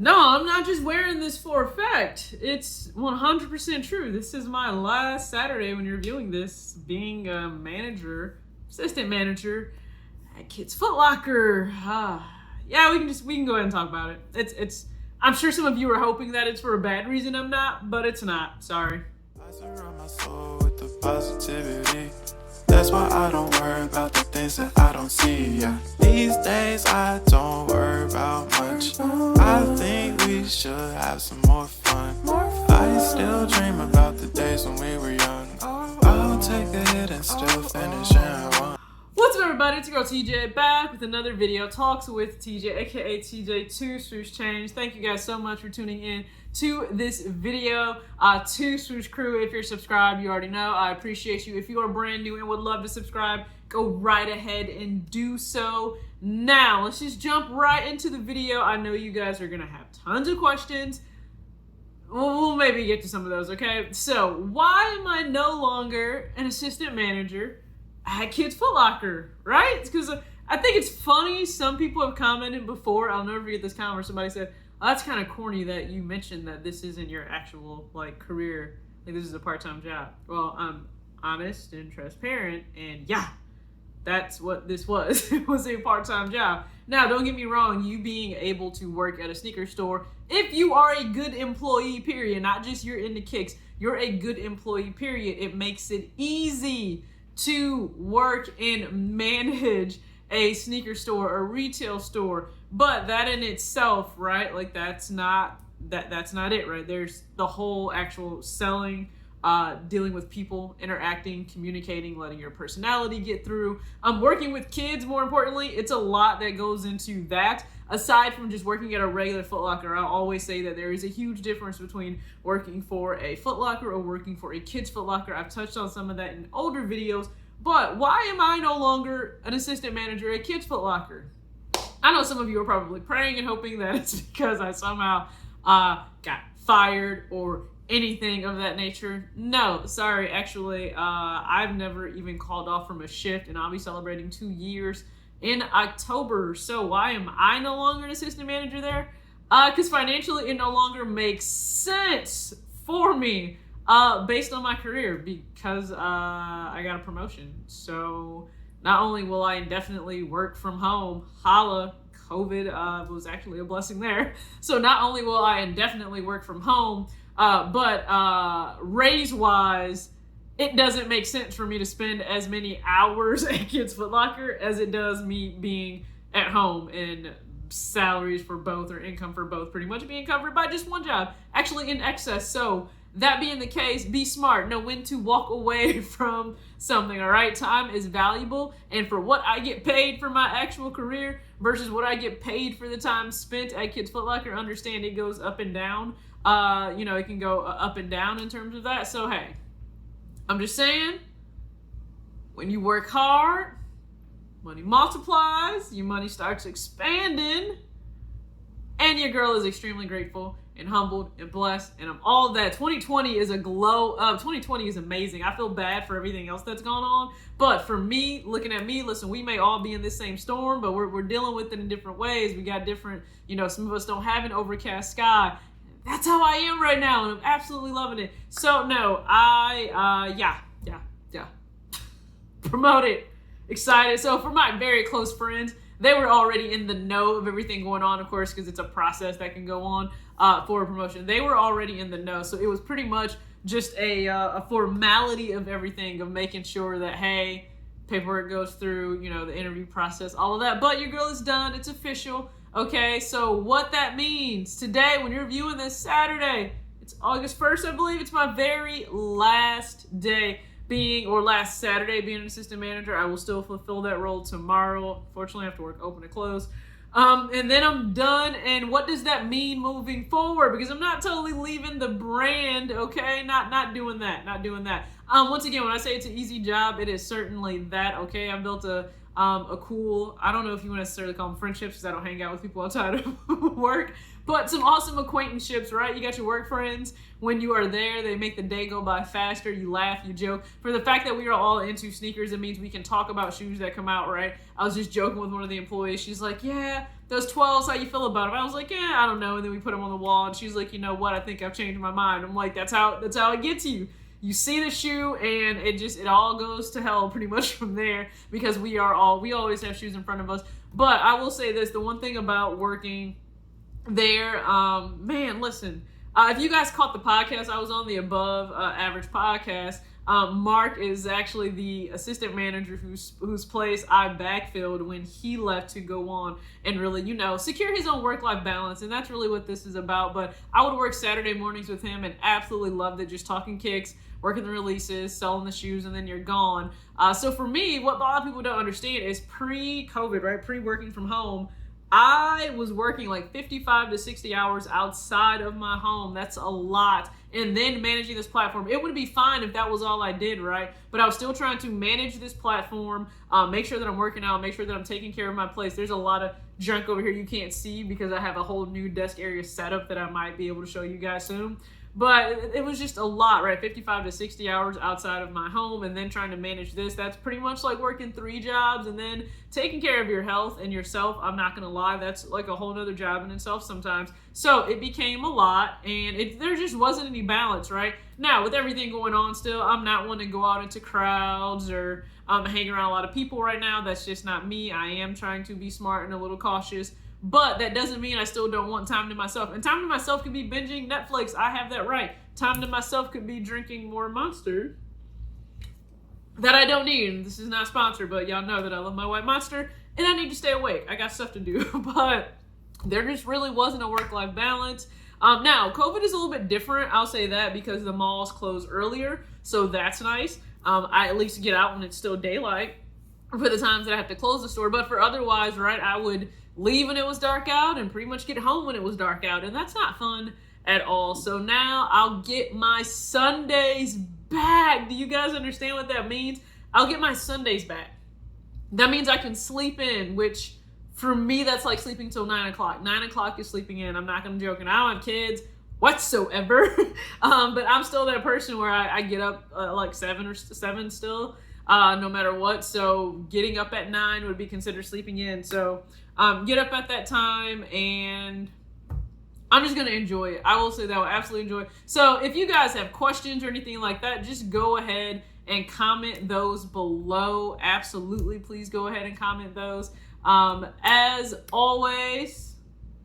No, I'm not just wearing this for effect. It's 100% true. This is my last Saturday when you're viewing this, being a manager, assistant manager at Kids Footlocker. Yeah, we can go ahead and talk about it. It's. I'm sure some of you are hoping that it's for a bad reason. I'm not, but it's not. Sorry. I surround my soul with the positivity. That's why I don't worry about the things that I don't see. Yeah. These days I don't worry about much. I think we should have some more fun. I still dream about the days when we were young. I'll take a hit and still finish and one. What's up, everybody? It's your girl TJ back with another video. Talks with TJ, aka TJ 2 Swoosh Change. Thank you guys so much for tuning in to this video. To Swoosh Crew, if you're subscribed, you already know. I appreciate you. If you are brand new and would love to subscribe, go right ahead and do so. Now, let's just jump right into the video. I know you guys are going to have tons of questions. We'll maybe get to some of those, okay? So, why am I no longer an assistant manager at Kids Footlocker, right? Because I think it's funny. Some people have commented before. I'll never forget this comment where somebody said, "Oh, that's kind of corny that you mentioned that this isn't your actual career. Like, this is a part-time job." Well, I'm honest and transparent, and yeah, that's what this was. It was a part-time job. Now, don't get me wrong. You being able to work at a sneaker store, if you are a good employee, period, not just you're into kicks, you're a good employee, period, it makes it easy to work and manage a sneaker store or retail store. But that in itself, right, like that's not it, right? There's the whole actual selling, dealing with people, interacting, communicating, letting your personality get through. Working with kids, more importantly, it's a lot that goes into that. Aside from just working at a regular Foot Locker, I always say that there is a huge difference between working for a Foot Locker or working for a Kids Foot Locker. I've touched on some of that in older videos, but why am I no longer an assistant manager at Kids Foot Locker? I know some of you are probably praying and hoping that it's because I somehow got fired or anything of that nature. No, sorry, actually, I've never even called off from a shift, and I'll be celebrating 2 years in October. So why am I no longer an assistant manager there? Because financially it no longer makes sense for me based on my career, because I got a promotion. So not only will I indefinitely work from home, holla, COVID was actually a blessing there. So not only will I indefinitely work from home, but raise-wise, it doesn't make sense for me to spend as many hours at Kids Foot Locker as it does me being at home, and salaries for both or income for both pretty much being covered by just one job, actually in excess. So that being the case, be smart. Know when to walk away from something, all right? Time is valuable, and for what I get paid for my actual career versus what I get paid for the time spent at Kids Foot Locker, understand it goes up and down. It can go up and down in terms of that. So, hey, I'm just saying, when you work hard, money multiplies, your money starts expanding, and your girl is extremely grateful and humbled and blessed, and I'm all of that. 2020 is a glow up. 2020 is amazing. I feel bad for everything else that's gone on, but for me, looking at me, listen, we may all be in this same storm, but we're dealing with it in different ways. We got different, some of us don't have an overcast sky. That's how I am right now, and I'm absolutely loving it. So no, yeah. Promoted, excited. So for my very close friends, they were already in the know of everything going on, of course, because it's a process that can go on for a promotion. They were already in the know, so it was pretty much just a formality of everything, of making sure that, hey, paperwork goes through, the interview process, all of that. But your girl is done. It's official. Okay, so what that means today, when you're viewing this Saturday, it's August 1st, I believe. It's my very last day last Saturday being an assistant manager. I will still fulfill that role tomorrow. Fortunately, I have to work open and close. And then I'm done. And what does that mean moving forward? Because I'm not totally leaving the brand, okay? Not doing that. Once again, when I say it's an easy job, it is certainly that, okay? I built a a cool, I don't know if you want to necessarily call them friendships because I don't hang out with people outside of work, but some awesome acquaintanceships, right? You got your work friends. When you are there, they make the day go by faster. You laugh, you joke. For the fact that we are all into sneakers, it means we can talk about shoes that come out, right? I was just joking with one of the employees. She's like, yeah, those 12s, how you feel about them? I was like, yeah, I don't know. And then we put them on the wall, and she's like, you know what? I think I've changed my mind. I'm like, that's how it gets you. You see the shoe, and it all goes to hell pretty much from there, because we always have shoes in front of us. But I will say this, the one thing about working there, man, listen, if you guys caught the podcast, I was on the Above Average podcast. Mark is actually the assistant manager whose place I backfilled when he left to go on and really, secure his own work-life balance. And that's really what this is about. But I would work Saturday mornings with him and absolutely loved it. Just talking kicks, working the releases, selling the shoes, and then you're gone. So for me, what a lot of people don't understand is pre-COVID, right? Pre-working from home, I was working like 55 to 60 hours outside of my home. That's a lot. And then managing this platform. It would be fine if that was all I did, right? But I was still trying to manage this platform, make sure that I'm working out, make sure that I'm taking care of my place. There's a lot of junk over here you can't see because I have a whole new desk area setup that I might be able to show you guys soon. But it was just a lot, right? 55 to 60 hours outside of my home, and then trying to manage this. That's pretty much like working 3 jobs and then taking care of your health and yourself. I'm not going to lie. That's like a whole nother job in itself sometimes. So it became a lot, and there just wasn't any balance, right? Now, with everything going on still, I'm not one to go out into crowds or hang around a lot of people right now. That's just not me. I am trying to be smart and a little cautious. But that doesn't mean I still don't want time to myself. And time to myself could be binging Netflix. I have that right. Time to myself could be drinking more Monster that I don't need. And this is not sponsored, but y'all know that I love my white Monster. And I need to stay awake. I got stuff to do. But there just really wasn't a work-life balance. Now, COVID is a little bit different. I'll say that because the malls close earlier. So that's nice. I at least get out when it's still daylight for the times that I have to close the store. But for otherwise, right, I would leave when it was dark out and pretty much get home when it was dark out, and that's not fun at all. So now I'll get my Sundays back. Do you guys understand what that means? I'll get my Sundays back. That means I can sleep in, which for me, that's like sleeping till 9 o'clock. 9 o'clock is sleeping in. I'm not gonna joke, and I don't have kids whatsoever. But I'm still that person where I get up like 7 still, no matter what. So getting up at 9 would be considered sleeping in. So get up at that time, and I'm just going to enjoy it. I will say that I will absolutely enjoy it. So if you guys have questions or anything like that, just go ahead and comment those below. Absolutely, please go ahead and comment those. As always,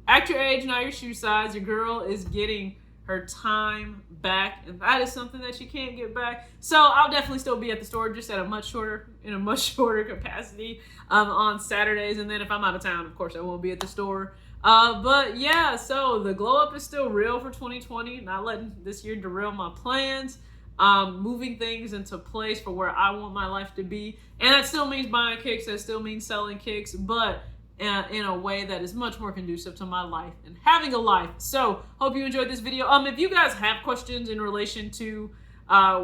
act your age, not your shoe size. Your girl is getting her time back, and that is something that she can't get back. So I'll definitely still be at the store, just in a much shorter capacity on Saturdays. And then if I'm out of town, of course I won't be at the store. But yeah, so the glow up is still real for 2020. Not letting this year derail my plans. Moving things into place for where I want my life to be, and that still means buying kicks. That still means selling kicks, but in a way that is much more conducive to my life and having a life. So hope you enjoyed this video. If you guys have questions in relation to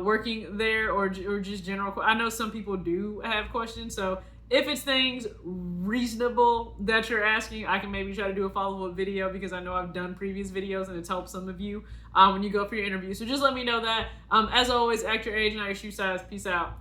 working there or just general, I know some people do have questions. So if it's things reasonable that you're asking, I can maybe try to do a follow-up video, because I know I've done previous videos and it's helped some of you when you go for your interview. So just let me know that. As always, act your age, not your shoe size. Peace out.